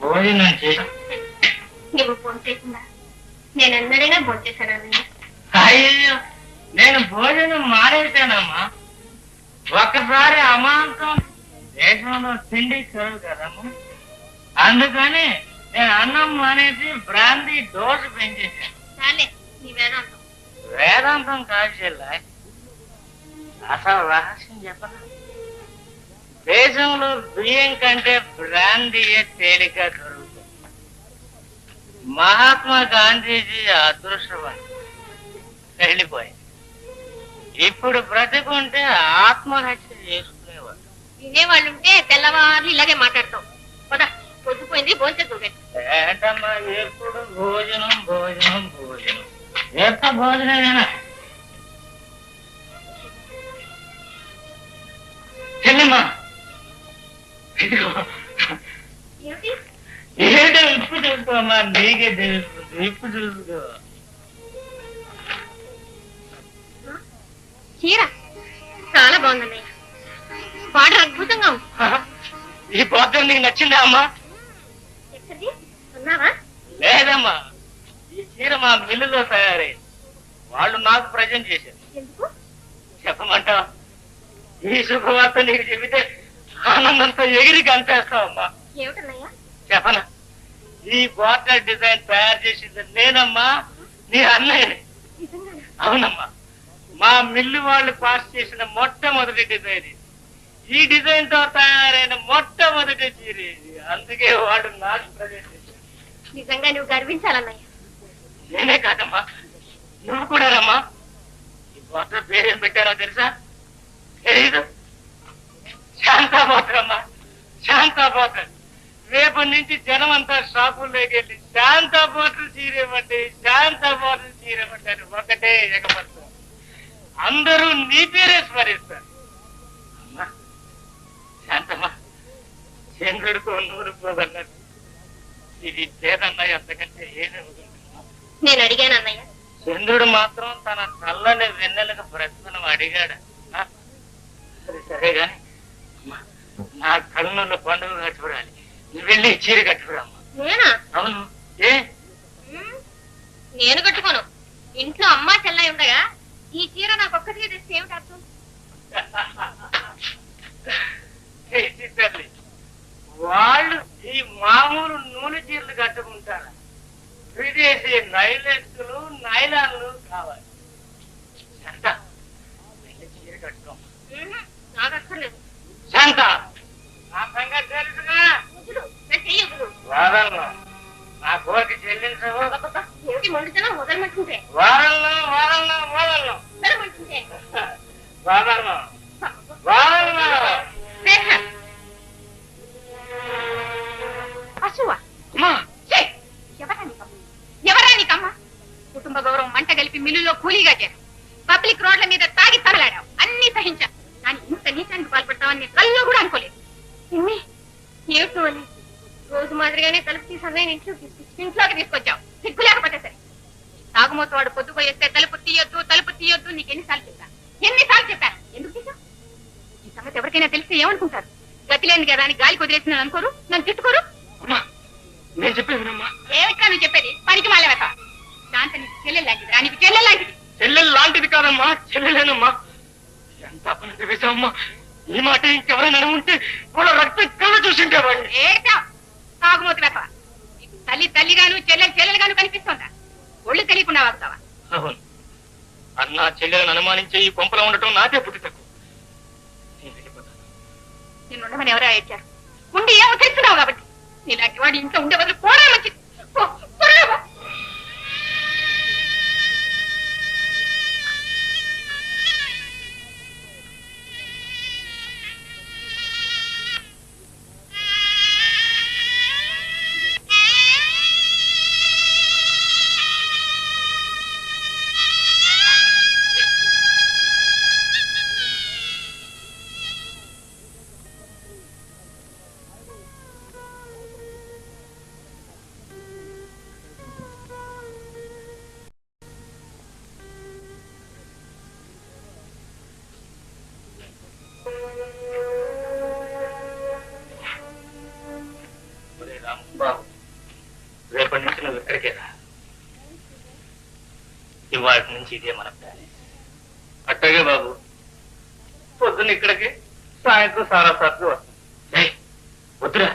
భోజనం చేసి నువ్వు ఫోన్ చేసిందా? నేను ఎన్నడైనా ఫోన్ చేశానన్నయ్య. అయ్యో, నేను భోజనం మానేశానమ్మా. ఒక్కసారి అమాంతం దేశంలో తిండి కరువు కదమ్మా. అందుకని నేను అన్నం మానేసి బ్రాంతి డోసు పెంచేశాను. చాలే నీ వేదాంతం. వేదాంతం కాదు చెల్లా, అసలు రహస్యం చెప్పనా? దేశంలో బియ్యం కంటే బ్రాందీయే తేలిక దొరుకుతుంది. మహాత్మా గాంధీజీ అదృష్టవంతుడు, వెళ్ళిపోయి ఇప్పుడు బ్రతికుంటే ఆత్మహత్య చేసుకునేవాడు. వినేవాళ్ళుంటే తెల్లవారులు ఇలాగే మాట్లాడతావు. పదా పొద్దుపోయింది, భోంచేద్దు. ఏంటమ్మా ఎప్పుడు భోజనం భోజనం భోజనం, ఎంత భోజనమేనా? చెల్లెమ్మా, ఏంటో ఇప్పుడు చూసుకోమ్మా, నీకే తెలుస్తుంది, ఇప్పుడు చూసుకో. చీర చాలా బాగుందన్నయ్య, బార్డర్ అద్భుతంగా ఉంది. ఈ బార్డర్ నీకు నచ్చిందా అమ్మా? ఎక్కడిది ఉన్నావా? లేదమ్మా, ఈ చీర మా మిల్లులో తయారైంది, వాళ్ళు నాకు ప్రజెంట్ చేశారు. ఎందుకు చెప్పమంటా? ఈ శుభవార్త నీకు చెబితే ఆనందంతో ఎగిరి కనిపేస్తావమ్మా. ఏమిటన్నయ్యా? చెప్పనా? ఈ బార్డర్ డిజైన్ తయారు చేసింది నేనమ్మా, నీ అన్నయ్యని. అవునమ్మా, మా మిల్లు వాళ్ళు పాస్ చేసిన మొట్టమొదటి డిజైన్ ఇది. ఈ డిజైన్ తో తయారైన మొట్టమొదటి చీర ఇది, అందుకే వాడు నాకు ప్రజెంట్ చేశాడు. నిజంగా నువ్వు గర్వించాలన్నయ్య. నేనే కాదమ్మా, నువ్వు కూడా రమ్మా. ఈ బార్డర్ పేరేం పెట్టారో తెలుసా? తెలీదు? శాంతాపోత్రమ్మా, శాంతాపోత్ర. రేపటి నుంచి జనం అంతా షాపుల్లోకి వెళ్ళి శాంతాపోత్ర చీరేమంటే శాంతాపోత్ర చీరేమంటారు, ఒకటే ఎగపడతారు. అందరూ నీ పేరే స్మరిస్తారు. అమ్మా శాంతమ్మా, చంద్రుడితో నూరు పోగలరు, ఇది లేదన్నయ్య, అంతకంటే ఏమవుతుందమ్మా? నేను అడిగాను అన్నయ్య. చంద్రుడు మాత్రం తన చల్లని వెన్నెలకు బ్రతుకును అడిగాడు. సరే గాని నా కళ్ళలో పండుగ కట్టుకురాలి, నువ్వు వెళ్ళి చీర కట్టుకురామ్మా. నేనా? అవును. ఏ నేను కట్టుకోను, ఇంట్లో అమ్మా చెల్లాయి ఉండగా ఈ చీర నాకు ఒక్కటిగా తెస్తే ఏమిటి అర్థం? తల్లి, వాళ్ళు ఈ మామూలు నూనె చీరలు కట్టుకుంటారు, విదేశీ నైలెక్స్లు నైలాన్లు కావాలి. శాంత, వెళ్ళి చీర కట్టుకోమ్మా. నాకు అక్కర్లేదు. శాంత, నా సంగతి తెలుసుగా. వారంలో నా కోరిక చెల్లించవు. ఏమిటి మండుతున్నా? వదలమంటుంటే వారంలో వారంలో వారంలో వదలమంటుంటే వారంలో వారంలో పశువా? అమ్మా, ఎవరా నీకమ్మా? కుటుంబ గౌరవం మంట కలిపి మిల్లులో కూలీగా చేరావు, పబ్లిక్ రోడ్ల మీద తాగి తగలాడావు, అన్ని సహించావు. కానీ ఇంత నీచానికి పాల్పడతావని కల్లో కూడా అనుకోలేదు. ఏమిటో అని రోజు మాదిరిగానే తలుపు తీసి అన్నయ్య ఇంట్లోకి తీసుకొచ్చావు. సిగ్గు లేకపోతే సరే. తాగుమోతు వాడు పొద్దుపోయేస్తే తలుపు తీయొద్దు నీకు ఎన్నిసార్లు చెప్పాను? ఎందుకు తీసావు? ఈ సంగతి ఎవరికైనా తెలిస్తే ఏమనుకుంటారు? గతి లేని కదా అని గాలి కుదిరేసి నన్ను అనుకోరు, నన్ను తిట్టుకోరు. నేను చెప్పేది ఏమిటా నువ్వు చెప్పేది? పనికి మాలే వెత. శాంత నీకు చెల్లెలు లాంటిది రా, నీకు చెల్లెలు లాంటిది. చెల్లెలు లాంటిది కాదమ్మా, చెల్లెలేనమ్మా. ఎంత అపనింది వేసావమ్మా. ఈ మాట ఇంకెవరైనా ఉంటే వాళ్ళ రక్తం కళ్ళ చూసింటేవాడిని. ఏటా తాగుమోతు వెత. నీకు తల్లిగాను చెల్లెలుగాను కనిపిస్తుందా? ఒళ్ళు తెలియకుండా వాగుతావా? అవును, అన్నా చెల్లెలను అనుమానించే ఈ కొంపలో ఉండటం నాకే బుద్ధి తక్కువ. నేను ఉండమని ఎవరో ఏడ్చారు. ఉండి ఏమో తెస్తున్నావు కాబట్టి. నీలాంటి వాడు ఇంట్లో ఉండే బదులు పోరా మంచిది. బాబు రేపటి నుంచి నువ్వు ఇక్కడికే రా. ఇవాటి నుంచి ఇదే మన ప్లాన్. అట్టగే బాబు. పొద్దున్న ఇక్కడికి, సాయంత్రం సారా షాప్కి వస్తాం. వద్దురా,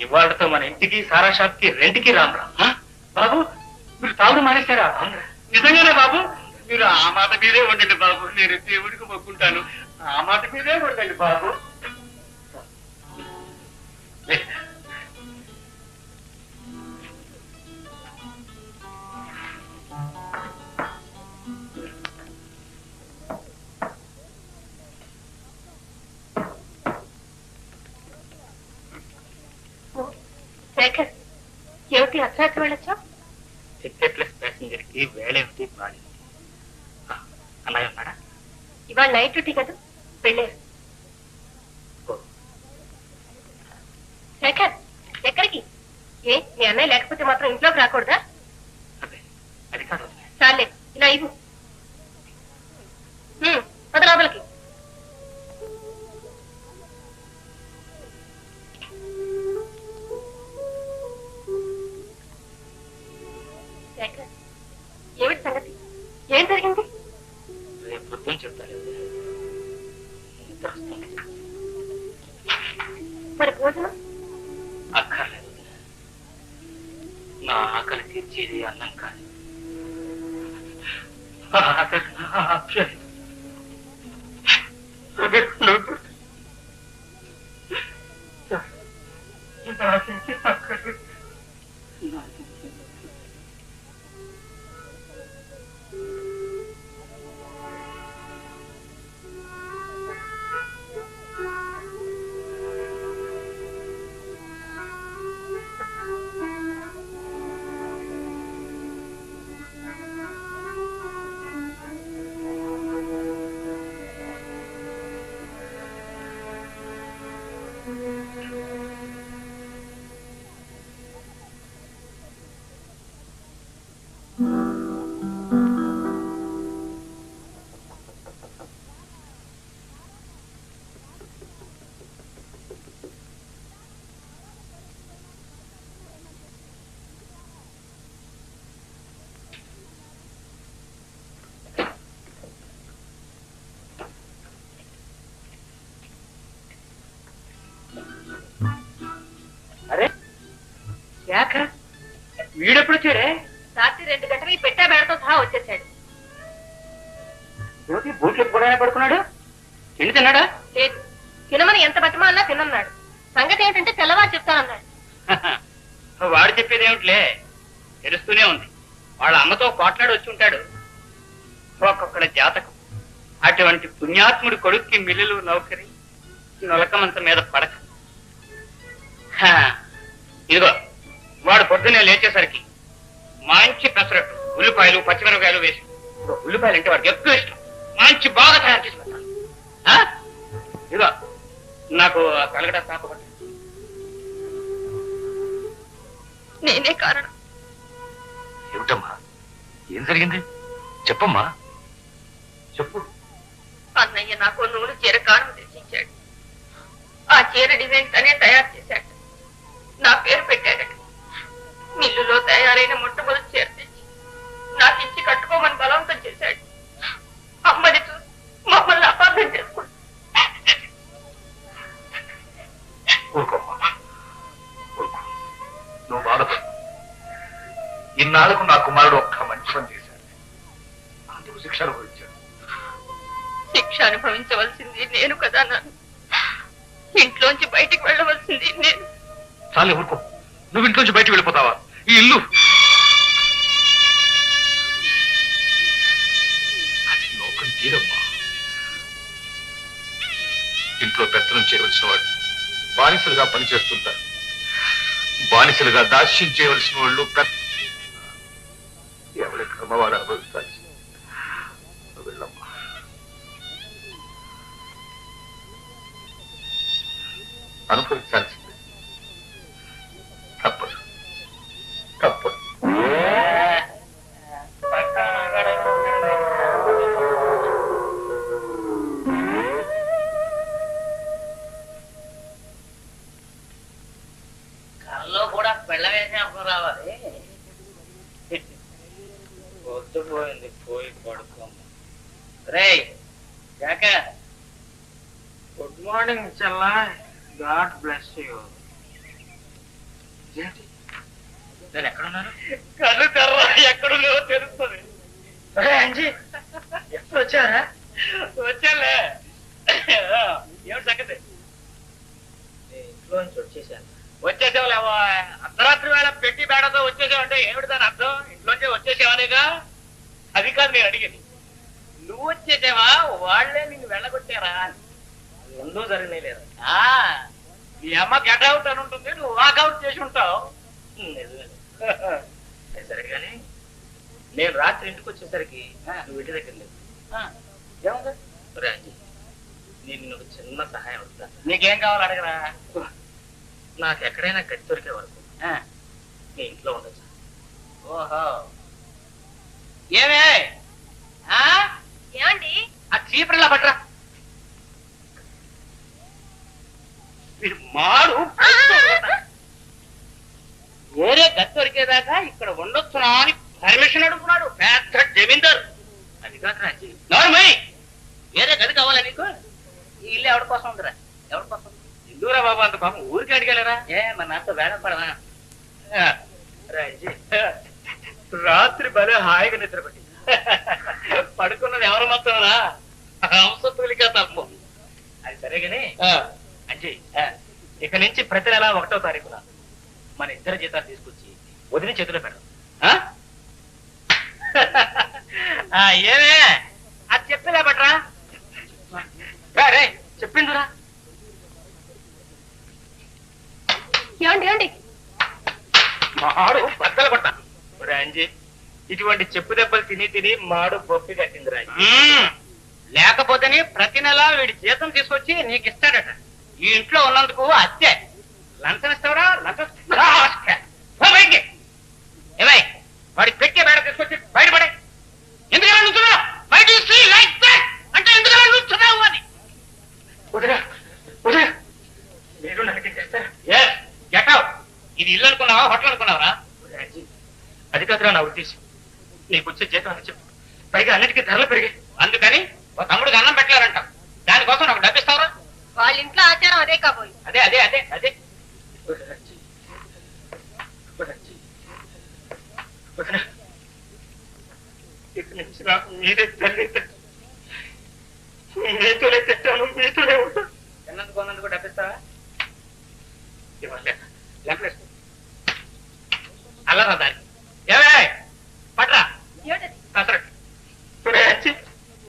ఇవాళతో మన ఇంటికి సారా షాప్కి రెంట్కి రామరా. బాబు మీరు తాగుడు మానేస్తారా? నిజంగానే బాబు? మీరు ఆ మాట మీదే ఉండండి బాబు. నేను దేవుడికి మొక్కుంటాను. ఆ మాట మీదే ఉండండి బాబు. శేఖర్, ఏమిటి అర్ధరాత్రి వెళ్ళొచ్చా? టికెట్ ప్లస్ ప్యాసింజర్ కి వేళేమిటి బాడేమిటి? అన్నయ్య ఉన్నాడా? ఇవాళ నైట్ డ్యూటీ కదా, వెళ్ళారు. శేఖర్, ఎక్కడికి? ఏ మీ అన్నయ్య లేకపోతే మాత్రం ఇంట్లోకి రాకూడదా? అదే అది కాదు. చాలే, ఇలా ఇవ్వు. పద లోపలికి. శేఖర్, ఏమిటి సంగతి? ఏం జరిగింది? రేపు పొద్దున్న చెప్తాను. మరి భోజనం? అక్కర్లేదు. నా ఆకలి తీర్చేది అన్నం కాదు. అరే శేఖర్, వీడెప్పుడు వచ్చాడే? రాత్రి 2 గంటలకి పెట్టా బేడతో సహా వచ్చేసాడు. బూట్లు కూడా పడుకున్నాడు. తిండి తిన్నాడా? లేదు, తినమని ఎంత బతిమాలన్నా తినన్నాడు. సంగతి ఏంటంటే తెల్లవారు చెప్తానన్నాడు. వాడు చెప్పేది ఏమిట్లే, తెలుస్తూనే ఉంది. వాళ్ళ అమ్మతో కోట్లాడు వచ్చి ఉంటాడు. ఒక్కొక్కడి జాతకం. అటువంటి పుణ్యాత్ముడి కొడుక్కి మిల్లులు నౌకరి, నొలకమంత మీద పడక. ఇదిగో వాడు పొద్దున్నే లేచేసరికి మంచి పెసరట్టు, ఉల్లిపాయలు, పచ్చిమిరపకాయలు వేసి, ఉల్లిపాయలు అంటే వాడికి ఎక్కువ ఇష్టం, మంచి బాగా తయారు చేసి పెట్టాలి. ఇదిగో నాకు కలగడ తాపబట్టి. నేనే కారణం. ఏమిటమ్మా, ఏం జరిగింది? చెప్పమ్మా, చెప్పు. అన్నయ్య నాకు నూనె చీర కానుక తెచ్చిచ్చాడు. ఆ చీర డిజైన్ తనే తయారు చేశాడు. నా పేరు పెట్టాడట. మిల్లులో తయారైన మొట్టమొదటి చీర తెచ్చి నాకు ఇచ్చి కట్టుకోమని బలవంతం చేశాడు. అమ్మని చూసి మమ్మల్ని అపార్థం చేసుకుంటా. నువ్వు బాధపడు. ఇన్నాళ్లకు నా కుమారుడు ఒక్క మంచి పని చేశాడు, అందుకు శిక్ష అనుభవించాడు. శిక్ష అనుభవించవలసింది నేను కదా. నన్ను ఇంట్లోంచి బయటికి వెళ్ళవలసింది నేను. చాలే ఊరుకో. నువ్వు ఇంట్లోంచి బయటకు వెళ్ళిపోతావా? ఈ ఇల్లు అది లోకం తీరమ్మా. ఇంట్లో పెత్తనం చేయవలసిన వాడు బానిసలుగా పనిచేస్తుంటారు. బానిసలుగా దాస్యం చేయవలసిన వాళ్ళు ఎవరి క్రమవాడు అనుభవిస్తారు. వెళ్ళమ్మా. అనుభవించాల్సిందే, తప్పదు తప్పదు. మనలో కూడా పెళ్ళవేసి అప్పుడు రావాలి. పొద్దుపోయింది, పోయి పడుకోమ్మ. రేయ్ జాక, గుడ్ మార్నింగ్ చెల్లా. God bless you. నేను ఎక్కడున్నాను? కళ్ళు తెర్రా, ఎక్కడున్నావో తెలుస్తుంది. అంజీ ఎప్పుడు వచ్చారా? వచ్చాలే. ఏమిటి సంగతి? ఇంట్లో నుంచి వచ్చేసాను. వచ్చేసావులేవా? అర్ధరాత్రి వేళ పెట్టి బేడతో వచ్చేసావు అంటే ఏమిటి దాని అర్థం? ఇంట్లోంచే వచ్చేసావనేగా. అది కాదు నేను అడిగింది. నువ్వు వచ్చేసావా, వాళ్లే నిన్ను వెళ్ళగొట్టారా? ముందు జరిగినాయి లేదా? మీ అమ్మ గెట్ అవుట్ అని ఉంటుంది, నువ్వు వాకౌట్ చేసి ఉంటావు. సరే కానీ నేను రాత్రి ఇంటికి వచ్చేసరికి నువ్వు ఇంటి దగ్గర లేదు. ఏముంది రాజీ, నేను ఒక చిన్న సహాయం అడుగుతాను. నీకేం కావాలి అడగరా? నాకు ఎక్కడైనా గట్టి దొరికే వరకు నీ ఇంట్లో ఉండొచ్చు. ఓహో, ఏమే ఏమండి? ఆ చీపురులా పట్రా. మీరు మాడు వేరే గది దొరికేదాకా ఇక్కడ ఉండొచ్చునా అని పర్మిషన్ అడుగుతున్నాడు పెద్ద జమీందారు. అది కాదు రాజీ, నోర్మై, వేరే గది కావాలా నీకు? ఈ ఇల్లు ఎవరి కోసం ఉందిరా? ఎవరి కోసం? ఎందుకురా బాబు అంత పాపం ఊరికి అడిగలేరా? మరి నాతో వేళ పడవా? రాజీ, రాత్రి భలే హాయిగా నిద్రపట్టి పడుకున్నది ఎవరు మొత్తంరా? హంసతులిక తప్పు. అది సరేగాని అంజీ, ఇక నుంచి ప్రతి నెల 1వ తారీఖున మన ఇద్దరు జీతాలు తీసుకొచ్చి వదిలి చేతిలో పెడదాం. ఏమే అది చెప్పేలా బట్రా. రే చెప్పిందిరా. ఏమండి ఏమండి? మాడు బద్దలు కొట్ట. అంజీ, ఇటువంటి చెప్పు దెబ్బలు తిని తిని మాడు బొప్పి కట్టింది రా. లేకపోతేనే ప్రతి నెల వీడి జీతం తీసుకొచ్చి నీకు ఇస్తాడట. ఈ ఇంట్లో ఉన్నందుకు అత్తే లంచం ఇస్తావరా? లంచం ఏమై వాడి పెట్టే బేడ తీసుకొచ్చి బయటపడే. ఎందుకలా నుంచున్నావు? బయట అంటే ఎందుకలా నుంచున్నావు అని. మీరు నాకు చేస్తారా? Get out. ఇది ఇల్లు అనుకున్నావా, హోటల్ అనుకున్నావరా? అది కాదురా నా ఉద్దేశం. నీకు వచ్చే జీతం అని చెప్పు. పైగా అన్నిటికీ ధరలు పెరిగాయి. అందుకని ఒక తమ్ముడికి అన్నం పెట్టలేరంట. దానికోసం నాకు డబ్బిస్తావరా? వాళ్ళ ఇంట్లో ఆచారం అదే కాబోయే. అదే అదే అదే అదే. ఇక్కడి నుంచి నాకు మీరే తల్లి. మీతోనే తిట్టాను, మీతోనే ఉంటాను. ఎన్నందుకు కొన్నందుకు డబ్బిస్తావా? ఇవ్వాలి లెక్కలేసుకో. అలా నా దారి.